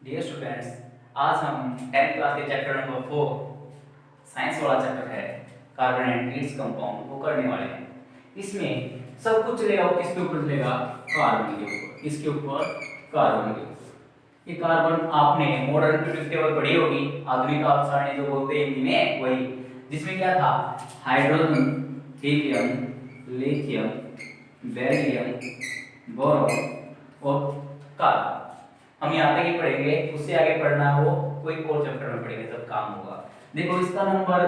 Dear students, आज हम 10th class के चैप्टर नंबर 4 साइंस वाला चैप्टर है कार्बन एंड इट्स कंपाउंड वो करने वाले हैं। इसमें सब कुछ चलेगा, वो किसके ऊपर चलेगा? कार्बन के ऊपर। किसके ऊपर? कार्बन के ऊपर। ये कार्बन आपने मॉडर्न पीरियड टेबल पढ़ी होगी, आधुनिक आवर्त जो बोलते हैं हिंदी में, वही जिसमें क्या था? Hydrogen, helium, lithium, beryllium, boron और कार्बन। हम यहाँ तक ही पढ़ेंगे, उससे आगे पढ़ना वो कोई और चैप्टर में पढ़ेंगे जब काम होगा। देखो इसका नंबर,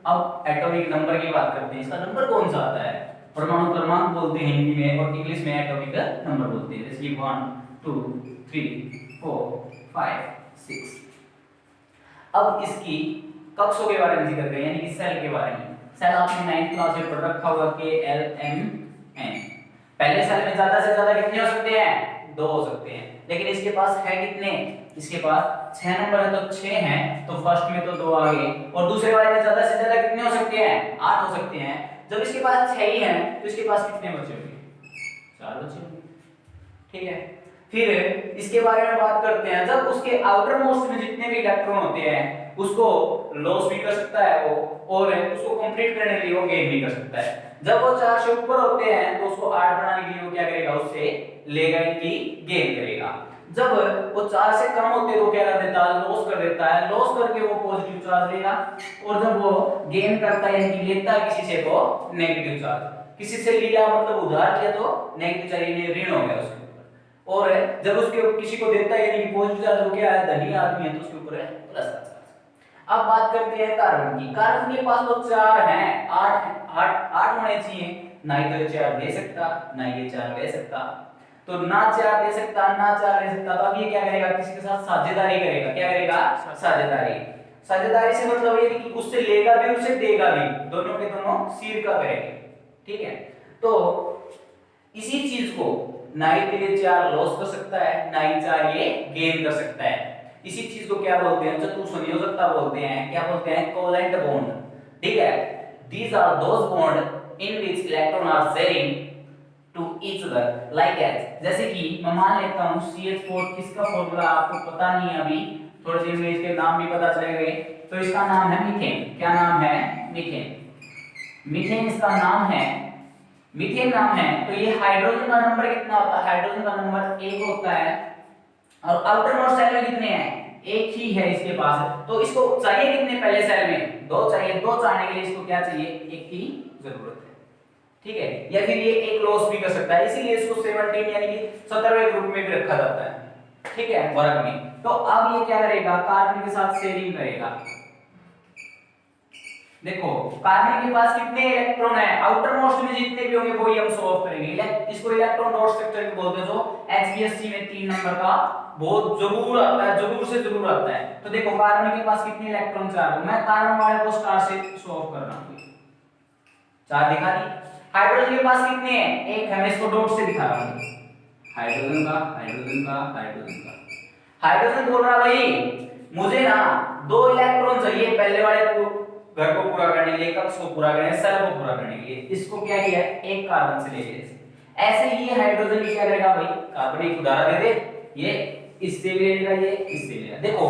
अब एटॉमिक नंबर की बात करते हैं। इसका नंबर कौन सा आता है? परमाणु क्रमांक बोलते हैं हिंदी में, और इंग्लिश में एटॉमिक नंबर बोलते हैं। जैसे 1 2 3 4 5 6। अब इसकी कक्षों के बारे में जिक्र करें, यानी कि सेल के बारे में। सेल आपने 9th क्लास में पढ़ रखा होगा कि LMN। पहले सेल में ज्यादा से ज्यादा कितने हो सकते हैं? 2 हो सकते हैं, लेकिन इसके पास है कितने? इसके पास 6 नंबर है, तो 6 हैं, तो फर्स्ट में तो 2 आ गए, और दूसरे वाले में ज्यादा से ज्यादा कितने हो सकते हैं? 8 हो सकते हैं। जब इसके पास 6 ही हैं, तो इसके पास कितने बचे होंगे? 4 बचे होंगे। ठीक है, फिर इसके बारे में बात करते हैं। जब उसके आउटर मोस्ट में जितने भी इलेक्ट्रॉन होते हैं, उसको लॉस भी कर सकता है वो, और उसको कंप्लीट करने के लिए वो गेन भी कर सकता है। जब वो 4 से ऊपर होते हैं, तो उसको 8 बनाने के लिए वो क्या करेगा? उससे लेगा, इनकी गेन करेगा। जब वो 4 से कम होते हैं, तो क्या कर देता है? लॉस कर देता है। लॉस करके वो पॉजिटिव चार्ज लेगा, और जब वो गेन करता है, यानी लेता है किसी से, तो नेगेटिव चार्ज। किसी से लिया मतलब उधार लिया, तो नेगेटिव चार्ज, ये ऋण हो गया उसके ऊपर। और जब उसके किसी को देता है, यानी कि पॉजिटिव चार्ज हो गया है, धनी आदमी है, तो उसके ऊपर है प्लस का चार्ज। अब बात करते हैं कार्बन की। कार्बन के पास तो 4 हैं, 8 होने चाहिए। ना ही तो 4 दे सकता, ना ये 4 ले सकता। तो ना 4 दे सकता, ना 4 ले सकता, तो अब ये क्या करेगा? किसी के साथ साझेदारी करेगा। क्या करेगा? साझेदारी। साझेदारी से मतलब ये कि उससे लेगा भी, उससे देगा भी, दोनों के दोनों सिर का करेंगे। ठीक है, तो इसी चीज को ना ही तो ये 4 लॉस कर सकता है, ना ही 4 ये गेन कर सकता है। इसी चीज को क्या बोलते हैं? चतुसंयोजकता बोलते हैं। क्या बोलते हैं? Covalent bond. ठीक है, these are those bond in which electron are sharing to each other like as, जैसे कि मैं मान लेता हूं CH4, किसका फॉर्मूला आपको पता नहीं है अभी, थोड़ी देर में इसके नाम भी पता चलेंगे। तो इसका नाम है मीथेन। क्या नाम है? मीथेन। मीथेन इसका नाम है, मीथेन नाम है। तो ये हाइड्रोजन का नंबर कितना होता है? हाइड्रोजन का नंबर 1 होता है, और आउटर मोस्ट सेल में कितने हैं? एक ही है इसके पास। तो इसको चाहिए कितने पहले सेल में? 2 चाहिए। 2 चाहने के लिए इसको क्या चाहिए? एक की जरूरत है। ठीक है, या फिर ये एक लॉस भी कर सकता है, इसीलिए इसको 17 यानी कि 17वें ग्रुप में भी रखा जाता है। ठीक है, वर्ग में। तो अब ये क्या करेगा? कार्बन के साथ शेयरिंग करेगा। देखो कार्बन के पास कितने इलेक्ट्रॉन है? आउटर मोस्ट में जितने भी होंगे वो ही हम सॉल्व करेंगे। इसको इलेक्ट्रॉन डॉट स्ट्रक्चर भी बोलते हैं, जो HBsC में 3 नंबर का बहुत जरूर आता है, जरूर से जरूर आता है। तो देखो कार्बन के पास कितने इलेक्ट्रॉन? 4। मैं कार्बन वाले को स्टार से शो ऑफ कर रहा हूं, 4 दिखा दी। हाइड्रोजन के पास कितने हैं? 1 है, मैं इसको डॉट से दिखा रहा हूं। हाइड्रोजन का, हाइड्रोजन का, हाइड्रोजन का। हाइड्रोजन बोल रहा भाई मुझे ना 2 इलेक्ट्रॉन चाहिए पहले वाले को, घर को पूरा करने के लिए, कक्ष को पूरा करने, सेल को पूरा करने के लिए। इसको क्या किया? एक कार्बन से ले लिया। ऐसे ही हाइड्रोजन भी क्या करेगा भाई? कार्बन एक उदाहरण दे दे, ये इससे भी ले लेगा, ये इससे ले लेगा। देखो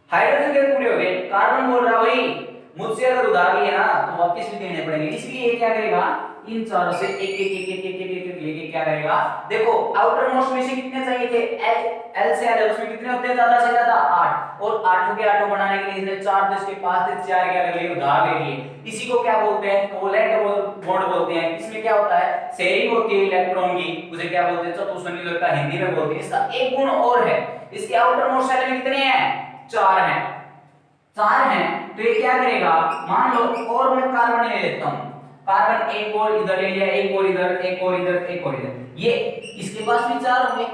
हाइड्रोजन के पूरे हो गए, कार्बन बोल रहा भाई मुझसे अगर उधार लिए ना तो वापस भी देने पड़ेंगे, इसलिए ये क्या करेगा? इन चारों से एक एक एक एक एक एक एक लेके क्या करेगा? देखो आउटर मोस्ट में से कितने चाहिए थे? एल से एल, उसमें कितने होते हैं ज्यादा से ज्यादा? 8, और 8 के 8 बनाने के लिए इसने 4 तो इसके पास थे, 4 क्या कर लिए? उधार ले लिए। इसी को क्या बोलते हैं? कोवेलेंट बॉन्ड बोलते हैं। इसमें क्या होता है? शेयरिंग होती है इलेक्ट्रॉन की, उसे क्या बोलते हैं? चतुसंयोजकता हिंदी में बोलते हैं। इसका एक गुण और है, इसके आउटर मोस्ट सेल में कितने हैं? 4 हैं। 4 हैं, तो ये क्या करेगा? मान लो और मैं कार्बन ले लेता हूं, कार्बन एक और इधर ले लिया, एक और इधर, एक और इधर, एक और इधर। ये इसके पास भी 4 होंगे,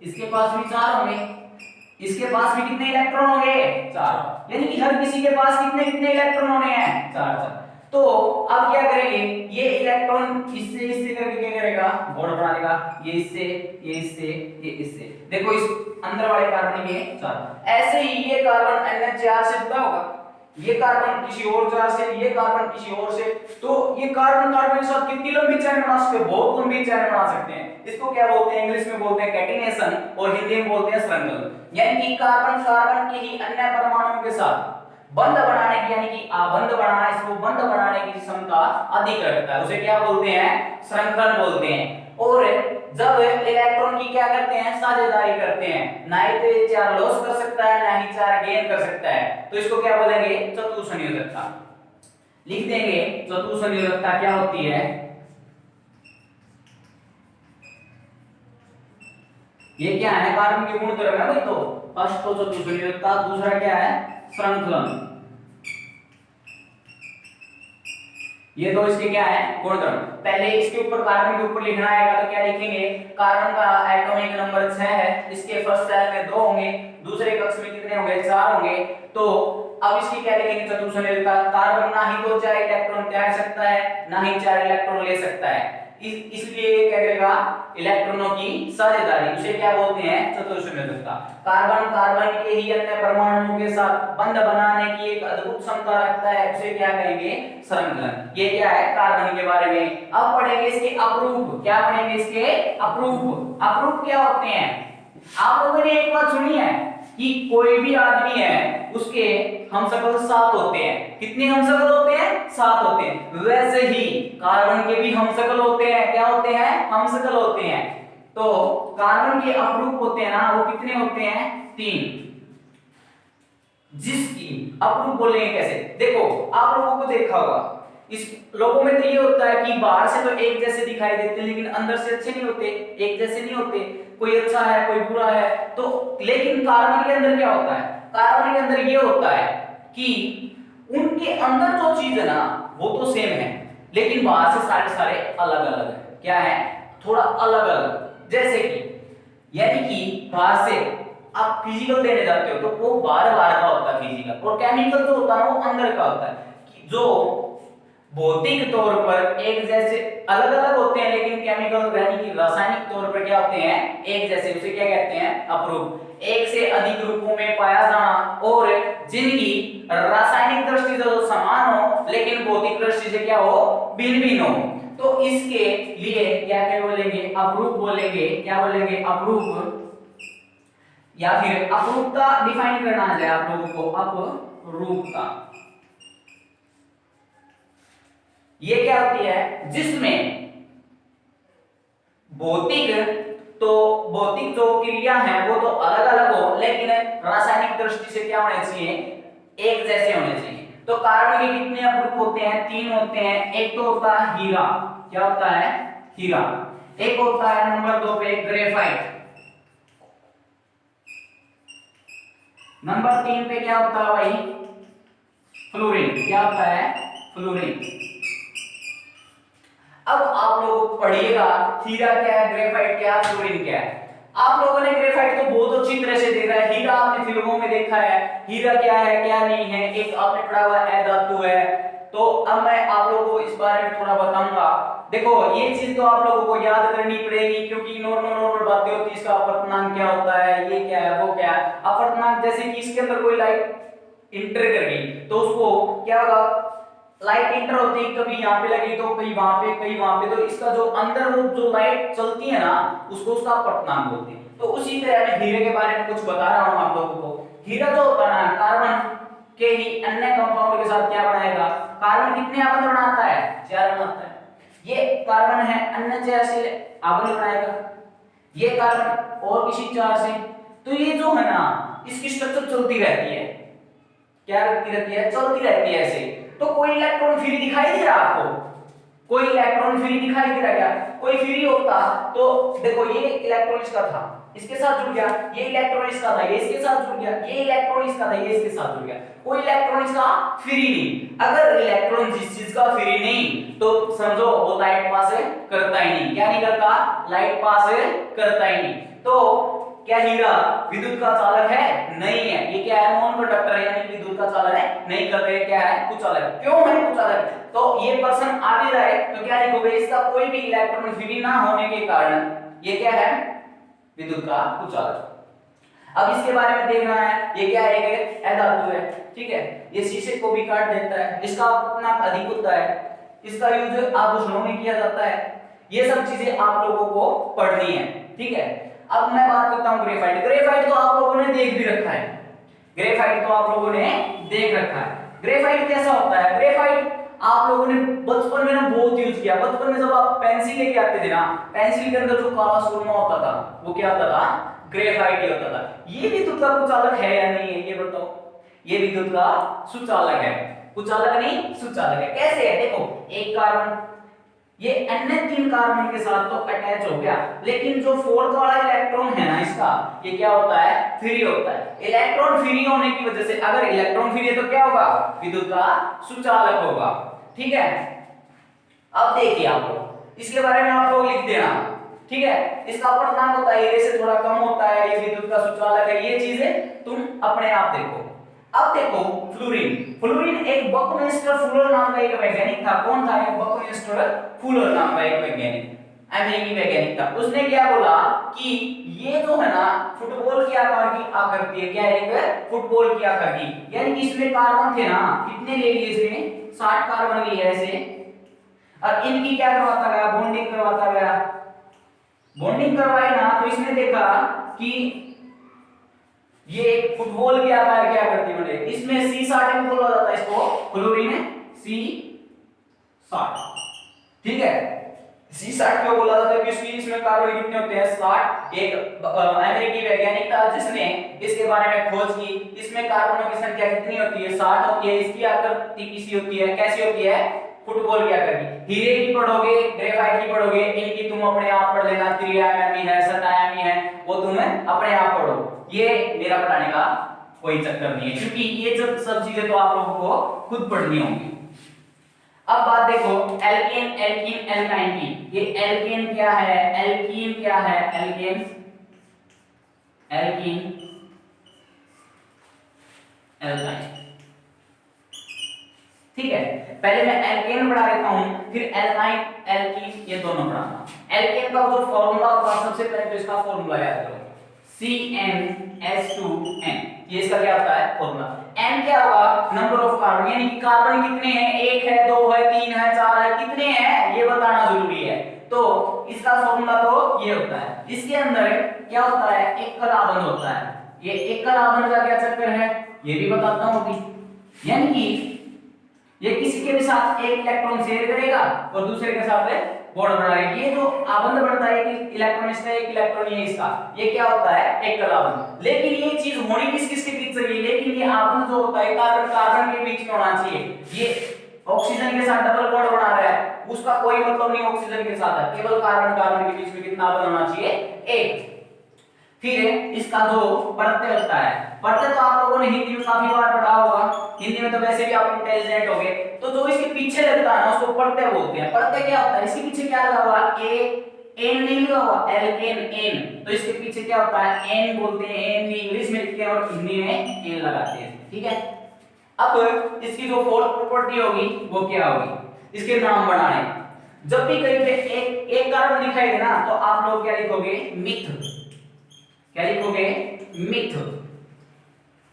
इसके पास भी 4 होंगे, इसके पास भी कितने इलेक्ट्रॉन होंगे? 4। यानी कि हर किसी के पास कितने कितने इलेक्ट्रॉन होने हैं? 4 4। तो अब क्या करेंगे? ये इलेक्ट्रॉन इससे इससे करके क्या करेगा? बॉन्ड बना देगा। ये इससे, ये इससे, ये इससे। देखो इस अंदर वाले कार्बन में 4। ऐसे ही ये कार्बन NH4 से जुड़ा होगा, ये कार्बन किसी और चार्ज से, ये कार्बन किसी और से, तो ये कार्बन कार्बन के साथ कितनी लंबी चेन बना सकते हैं, बहुत लंबी चेन बना सकते हैं। इसको क्या बोलते हैं, इंग्लिश में बोलते हैं कैटिनेशन और हिंदी में बोलते हैं श्रृंखलन। यानी कि कार्बन कार्बन के ही अन्य परमाणुओं के साथ बंध बनाने की, यानी कि आबंध बनाना, इसको बंध बनाने की क्षमता अधिक रखता है, उसे क्या बोलते हैं, श्रृंखलन बोलते हैं। और जब इलेक्ट्रॉन की क्या करते हैं, साझेदारी करते हैं, ना ही तो ये चार लॉस कर सकता है, ना ही चार गेन कर सकता है, तो इसको क्या बोलेंगे, चतुसंयोजकता। लिख देंगे चतुसंयोजकता क्या होती है, ये क्या है, कार्बन के गुणधर्म है भाई। तो फर्स्ट तो चतुसंयोजकता, दूसरा क्या है, श्रृंखलन। ये दो इसके क्या है, गुणधर्म। पहले इसके ऊपर कार्बन के ऊपर लिखना आएगा तो क्या लिखेंगे, कार्बन का एटॉमिक नंबर 6 है, इसके फर्स्ट शेल में 2 होंगे, दूसरे कक्ष में कितने होंगे, 4 होंगे। तो अब इसकी क्या लिखेंगे, चतुसंयोजकता। कार्बन ना ही तो 4 इलेक्ट्रॉन त्याग सकता है, ना ही 4 इलेक्ट्रॉन ले सकता है, इसलिए क्या करेगा, इलेक्ट्रॉनों की साझेदारी, उसे क्या बोलते हैं, चतुसंयोजकता। कार्बन कार्बन के ही अन्य परमाणुओं के साथ बंध बनाने की एक अद्भुत क्षमता रखता है, उसे क्या कहेंगे, श्रृंखलन। ये क्या है, कार्बन के बारे में। अब पढ़ेंगे इसके अपरूप, क्या पढ़ेंगे, इसके अपरूप। अपरूप क्या होते हैं, आप लोगों ने एक बात सुनी है कि कोई भी आदमी है उसके हमशक्ल 7 होते हैं। कितने हमशक्ल होते हैं, 7 होते हैं। वैसे ही कार्बन के भी हमशक्ल होते हैं, क्या होते हैं, हमशक्ल होते हैं। तो कार्बन के अपरूप होते हैं ना, वो कितने होते हैं, 3। जिसकी अपरूप बोलेंगे कैसे, देखो आप लोगों को देखा होगा, इस लोगों में तो ये होता है कि बाहर से तो एक जैसे दिखाई देते हैं, लेकिन अंदर से अच्छे नहीं होते, एक जैसे नहीं होते, कोई अच्छा है कोई बुरा है। तो लेकिन कार्बन के अंदर क्या होता है, कार्बन के अंदर ये होता है कि उनके अंदर जो चीज है ना वो तो सेम है, लेकिन बाहर से सारे सारे अलग अलग है। क्या है, थोड़ा अलग अलग। जैसे कि यानी कि बाहर से आप फिजिकल देने जाते हो तो वो बाहर बाहर का होता है फिजिकल, और केमिकल जो होता है वो अंदर का होता है। जो भौतिक तौर पर एक जैसे अलग अलग होते हैं, लेकिन केमिकल यानी कि रासायनिक तौर पर क्या होते हैं, एक जैसे, उसे क्या कहते हैं, अपरूप। एक से अधिक रूपों में पाया जाना, और जिनकी रासायनिक दृष्टि से तो समान हो लेकिन भौतिक दृष्टि से क्या हो, भिन्न भिन्न हो, तो इसके लिए क्या क्या बोलेंगे, अपरूप बोलेंगे। क्या बोलेंगे, अपरूप। या फिर अपरूपता डिफाइन करना है आप लोगों को, अपरूपता ये क्या होती है, जिसमें भौतिक जो क्रिया है वो तो अलग अलग हो, लेकिन रासायनिक दृष्टि से क्या होने चाहिए, एक जैसे होने चाहिए। तो कार्बन के कितने अपरूप होते हैं, 3 होते हैं। एक तो होता है हीरा, क्या होता है, हीरा। एक होता है नंबर 2 पे ग्रेफाइट। नंबर 3 पे क्या होता है भाई, फ्लोरीन। क्या होता है, फ्लोरीन। अब आप लोग पढ़िएगा हीरा क्या है, ग्रेफाइट क्या है, फ्लोरीन क्या है। आप लोगों ने ग्रेफाइट को बहुत अच्छी तरह से देखा है, हीरा आपने फिल्मों में देखा है, हीरा क्या है क्या नहीं है, एक आपने पढ़ा हुआ धातु है। तो अब मैं आप लोगों को इस बारे में थोड़ा बताऊंगा। देखो ये चीज तो आप लोगों को याद करनी पड़ेगी, क्योंकि नॉर्मल बातें होती है, इसका अपवर्तनांक क्या होता है, ये क्या है वो क्या है। अपवर्तनांक जैसे कि इसके अंदर कोई लाइट इंटर कर गई तो उसको क्या होगा, लाइट इंटर होती है, कभी यहाँ पे लगी तो कहीं वहां पे कहीं वहां पे, तो इसका जो अंदर वो जो लाइट चलती है ना उसको उसका अपवर्तनांक बोलते हैं। तो उसी तरह मैं हीरे के बारे में कुछ बता रहा हूँ आप लोगों को। हीरा जो होता है ना, कार्बन के ही अन्य कंपाउंड के साथ क्या बनाएगा, कार्बन कितने आबंध बनाता है, 4 बनाता है। ये कार्बन है अन्य 4 से आबंध बनाएगा, ये कार्बन और किसी 4 से। तो ये जो है ना इसकी स्ट्रक्चर चलती रहती है, क्या करती रहती है, चलती रहती है ऐसे। तो कोई इलेक्ट्रॉन फ्री दिखाई दे रहा आपको, कोई इलेक्ट्रॉन फ्री दिखाई दे रहा क्या, कोई फ्री होता तो देखो ये इलेक्ट्रॉन इसका था, इसके साथ जुड़ गया, ये इलेक्ट्रॉन इसका था, ये इसके साथ जुड़ गया, ये इलेक्ट्रॉन इसका था, ये इसके साथ जुड़ गया, कोई इलेक्ट्रॉन इसका फ्री नहीं। अगर इलेक्ट्रॉन जिस चीज का फ्री नहीं तो समझो वो लाइट पास करता ही नहीं। क्या नहीं करता, लाइट पास करता ही नहीं। तो क्या हीरा विद्युत का चालक है, नहीं है। ये क्या है, नॉन कंडक्टर है, यानी विद्युत का चालन है नहीं करते, क्या है, कुचालक। क्यों है कुचालक, तो ये पर्सन आगे जाए तो क्या लिखोगे, इसका कोई भी इलेक्ट्रॉन फ्री ना होने के कारण ये क्या है, विद्युत का कुचालक। अब इसके बारे में देखना है, ये क्या है, ये धातु है, ठीक है, ये शीशे को भी काट देता है, इसका अपनाप अधिक होता है, इसका यूज आभूषणों में किया जाता है। ये सब चीजें आप लोगों को पढ़नी है, ठीक है। अब मैं बात करता हूं ग्रेफाइट। ग्रेफाइट तो आप लोगों ने देख भी रखा है, ग्रेफाइट तो आप लोगों ने देख रखा है। ग्रेफाइट कैसा होता है? ग्रेफाइट आप लोगों ने बचपन में ना बहुत यूज किया। बचपन में जब आप पेंसिल लेके आते थे ना, पेंसिल के अंदर जो काला सुरमा होता था वो क्या होता था? ग्रेफाइट ही होता था। ये विद्युत का कुचालक है या नहीं है, ये बताओ। ये विद्युत का सुचालक है, कुचालक नहीं सुचालक है। कैसे है? देखो, एक कार्बन, ये अन्य 3 कार्बन के साथ तो अटैच हो गया, लेकिन जो फोर्थ वाला इलेक्ट्रॉन है ना इसका, ये क्या होता है? फ्री होता है। इलेक्ट्रॉन फ्री होने की वजह से, अगर इलेक्ट्रॉन फ्री है तो क्या होगा? विद्युत का सुचालक होगा, ठीक है। अब देखिए आप लोग, इसके बारे में आप लोग लिख देना, ठीक है। इसका अपवर्तनांक होता है, ये से थोड़ा कम होता है, ये विद्युत का सुचालक है, ये चीजें तुम अपने आप देखो। अब देखो फ्लोरीन। फ्लोरीन एक बकमिंस्टर फुलर नाम का एक वैज्ञानिक था। कौन था? एक बकमिंस्टर फुलर नाम का एक वैज्ञानिक, अमेरिकी वैज्ञानिक था। उसने क्या बोला कि ये जो है ना फुटबॉल के आकार की आकृति है। क्या है? एक फुटबॉल की आकार की, यानी कि इसमें कार्बन थे ना, कितने ले लिए इसने? 60 कार्बन लिए ऐसे, और इनकी क्या करवाता गया? बॉन्डिंग करवाता गया। बॉन्डिंग करवाई ना, तो इसने देखा कि ये एक फुटबॉल के आकार क्या करती बने, इसमें C60 बोला जाता है इसको, क्लोरीन C60, ठीक है। C60 क्यों बोला जाता है? क्योंकि इसमें कार्बन कितने होते हैं? 60। एक अमेरिकी वैज्ञानिक था जिसने इसके बारे में खोज की। इसमें कार्बनों की संख्या कितनी होती है? 60 होती है। इसकी आकृति किसी होती है, कैसी होती है? फुटबॉल की आकृति। हीरे की पढ़ोगे, ग्रेफाइट की पढ़ोगे, इनकी तुम अपने आप पढ़ लेना। त्रिआयामी है, शतायामी है, वो तुम्हें अपने आप पढ़ो। ये मेरा पढ़ाने का कोई चक्कर नहीं है, क्योंकि ये सब चीजें तो आप लोगों को खुद पढ़नी होंगी। अब बात देखो एल्केन, एल्कीन, एल्काइन की। ये एल्केन क्या है? एल्कीन क्या है? एल्केन, एल्कीन, एल्काइन, ठीक है। पहले मैं एल्केन पढ़ा देता हूं, फिर एल्काइन, एल्कीन, ये दोनों पढ़ाऊंगा। एल्केन का जो फॉर्मूला होता है, सबसे पहले तो इसका फॉर्मूला याद करो, CnH2n। ये इसका क्या होता है? फॉर्मूला। n क्या होगा? नंबर ऑफ कार्बन, यानी कि कार्बन कितने हैं? 1 है, 2 है, 3 है, 4 है, कितने हैं ये बताना जरूरी है। तो इसका फॉर्मूला तो ये होता है। इसके अंदर क्या होता है? एकल आबंध होता है। ये एकल आबंध का क्या चक्कर है ये भी बताता हूं अभी। यानी कि ये किसी के भी साथ एक इलेक्ट्रॉन शेयर करेगा और दूसरे के साथ बॉन्ड बनाएगा। ये जो आबंध बढ़ता है कि इलेक्ट्रॉन इसका, एक इलेक्ट्रॉन ये इसका, ये क्या होता है? एकल आबंध। लेकिन ये चीज होनी किस किस के बीच चाहिए? लेकिन ये आबंध जो होता है कार्बन कार्बन के बीच में होना चाहिए। ये ऑक्सीजन के साथ डबल बॉन्ड बना रहा है, उसका कोई मतलब नहीं ऑक्सीजन के साथ है, केवल कार्बन कार्बन के बीच में कितना आबंध होना चाहिए? एक। फिर इसका जो प्रत्यय होता है, प्रत्यय तो आप लोगों ने हिंदी में काफी बार पढ़ा होगा। हिंदी में तो वैसे भी आप इंटेलिजेंट होगे, तो जो इसके पीछे लगता है ना उसको प्रत्यय बोलते हैं। प्रत्यय क्या होता है? इसके पीछे क्या लगा हुआ? ए, एन नहीं लगा हुआ, एल्केन, एन। तो इसके पीछे क्या होता है? एन बोलते हैं। एन इंग्लिश में लिखते हैं और हिंदी में एन लगाते हैं, ठीक है। अब इसकी जो फोर्थ प्रॉपर्टी होगी वो क्या होगी? इसके नाम बनाने। जब भी कहीं पे एक कार्बन दिखाई दे ना, तो आप लोग क्या लिखोगे? मिथ। क्या लिखोगे? मिथ।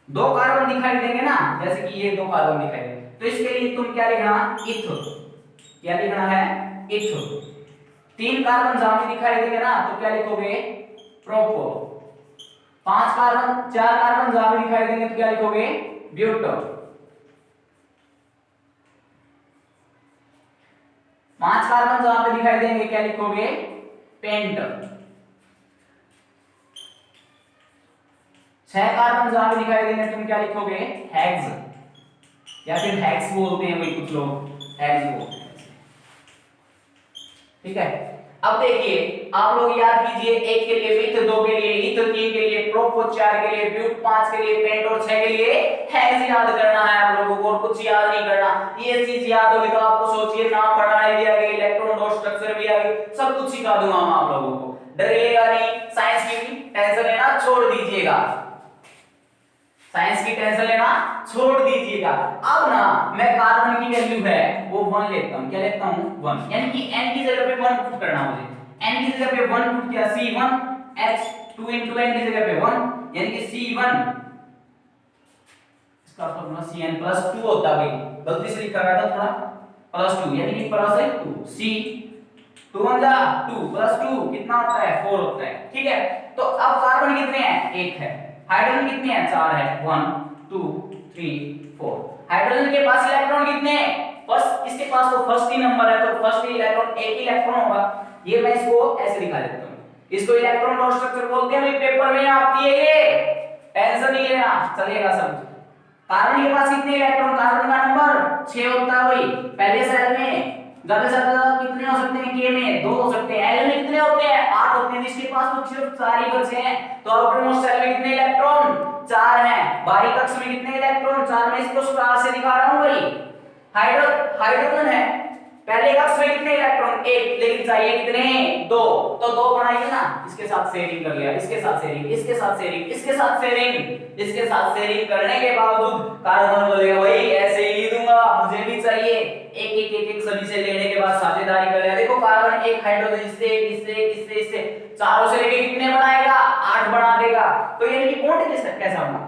2 कार्बन दिखाई देंगे ना, जैसे कि ये 2 कार्बन दिखाई दे, तो इसके लिए तुम क्या लिखना? इथ। क्या लिखना है? इथ। 3 कार्बन जहां भी दिखाई देंगे ना, तो क्या लिखोगे? प्रोपो। 5 कार्बन, 4 कार्बन जहां भी दिखाई देंगे तो क्या लिखोगे? ब्यूटो। 5 कार्बन जहां पे दिखाई देंगे क्या लिखोगे? पेंट। 6 कार्बन जहां भी दिखाई देंगे तुम क्या लिखोगे? हेक्स, या फिर हेक्स बोलते हैं भाई कुछ लोग, हेक्स बोलते हैं, ठीक है। अब देखिए आप लोग याद कीजिए, 1 के लिए मिथ, 2 के लिए इथ, 3 के लिए प्रोपो, 4 के लिए ब्यूट, 5 के लिए पेंट और 6 के लिए हेक्स याद करना है आप लोगों को, और कुछ याद नहीं करना। ये चीज याद होगी तो आपको सोचिए नाम पढ़ाने भी आ गई, इलेक्ट्रॉन डॉट स्ट्रक्चर भी आ गई, सब कुछ सिखा दूंगा मैं आप लोगों को। डरिएगा नहीं, साइंस की टेंशन लेना छोड़ दीजिएगा, साइंस की टेंशन लेना छोड़ दीजिएगा। अब ना मैं कार्बन की वैल्यू है वो 1 लेता हूं। क्या लेता हूं? 1। यानी कि n की जगह पे 1 पुट करना मुझे। n की जगह पे 1 पुट किया, C1 H 2 into n की जगह पे 1, यानी कि C1 इसका फॉर्मूला Cn+2 होता है। गलती से लिखा गया था थोड़ा, +2 यानी कि +2 C 2 1 जा 2 +2 कितना होता है 4 होता है। ठीक है, तो अब कार्बन कितने हैं 1 है, हाइड्रोजन कितने हैं 4 है 1 2 3 4। हाइड्रोजन के पास इलेक्ट्रॉन कितने हैं, फर्स्ट इसके पास तो फर्स्ट ही नंबर है, तो फर्स्ट इलेक्ट्रॉन एक ही इलेक्ट्रॉन होगा। ये मैं इसको ऐसे दिखा देता हूं, इसको इलेक्ट्रॉन डॉट स्ट्रक्चर बोलते हैं। भाई पेपर में आती है ये, टेंशन नहीं लेना, चलेगा सब। कार्बन के पास कितने इलेक्ट्रॉन, कार्बन का नंबर 6 होता है भाई पहले सेल में। ज्यादा से ज्यादा कितने हो सकते हैं, के में 2 हो सकते हैं, एल में कितने होते हैं 8 होते हैं, जिसके पास तो सिर्फ 4 ही बचे हैं। तो आउटर मोस्ट सेल में कितने इलेक्ट्रॉन 4 हैं, बाहरी कक्ष में कितने इलेक्ट्रॉन 4। मैं इसको स्टार से दिखा रहा हूं भाई। हाइड्रोजन है पहले कक्ष में कितने इलेक्ट्रॉन 1, लेकिन चाहिए कितने 2, तो 2 बनाइए ना, इसके साथ शेयरिंग कर लिया, इसके साथ शेयरिंग, इसके साथ शेयरिंग, इसके साथ शेयरिंग, इसके साथ शेयरिंग करने के बावजूद कार्बन बोलेगा भाई ऐसे ही दूंगा, मुझे भी चाहिए। एक एक एक एक सभी से लेने के बाद साझेदारी कर लिया। देखो कार्बन एक हाइड्रोजन इससे इससे चारों से लेके कितने बनाएगा 8 बना देगा। तो यानी कि बॉन्ड कैसा बना,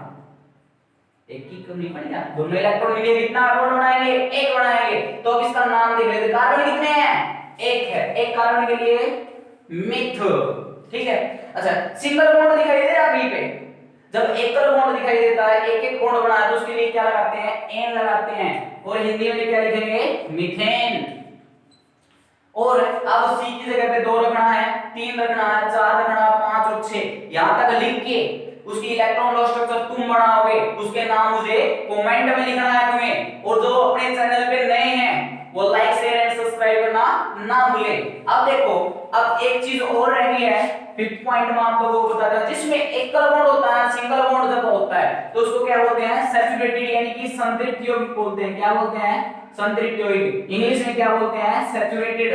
एक ही कम नहीं बनेगा, दोनों इलेक्ट्रॉन मिले कितना बॉन्ड बनाएंगे 1 बनाएंगे। तो अब इसका नाम देख लेते, कार्बन कितने हैं 1 है, एक कार्बन के लिए मिथ। ठीक है, अच्छा सिंगल बॉन्ड दिखाई दे रहा है कहीं पे, जब एकल बॉन्ड दिखाई देता है एक एक बॉन्ड बनाया तो उसके लिए क्या लगाते हैं एन लगाते हैं, और हिंदी में क्या लिखेंगे मीथेन। और अब सी की जगह पे 2 रखना है, 3 रखना है, 4 रखना है, 5 और 6 यहां तक लिख के उसकी इलेक्ट्रॉन लॉ स्ट्रक्चर तुम बनाओगे, उसके नाम मुझे कमेंट में लिखना है तुम्हें। और जो अपने चैनल पे नए हैं वो लाइक शेयर एंड सब्सक्राइब करना ना भूलें। अब देखो, अब एक चीज और रह गई है, 5th पॉइंट में आप लोगों को बताता हूं, जिसमें एकल बॉन्ड होता है, सिंगल बॉन्ड जब होता है तो उसको क्या बोलते हैं सैचुरेटेड यानी कि संतृप्त यौगिक बोलते हैं। क्या बोलते हैं संतृप्त यौगिक, इंग्लिश में क्या बोलते हैं सैचुरेटेड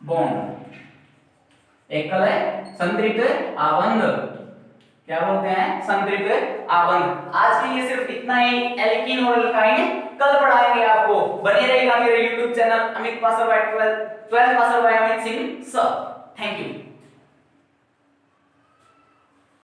बॉन्ड। एकल है संतृप्त आबंध, क्या बोलते हैं संतृप्त आबंध। आज के लिए सिर्फ इतना ही, एल्कीन और एल्काइन कल पढ़ाएंगे आपको। बने रहेगा मेरे YouTube चैनल अमित पासर बाय 12th पासर by Amit Singh sir. Thank you.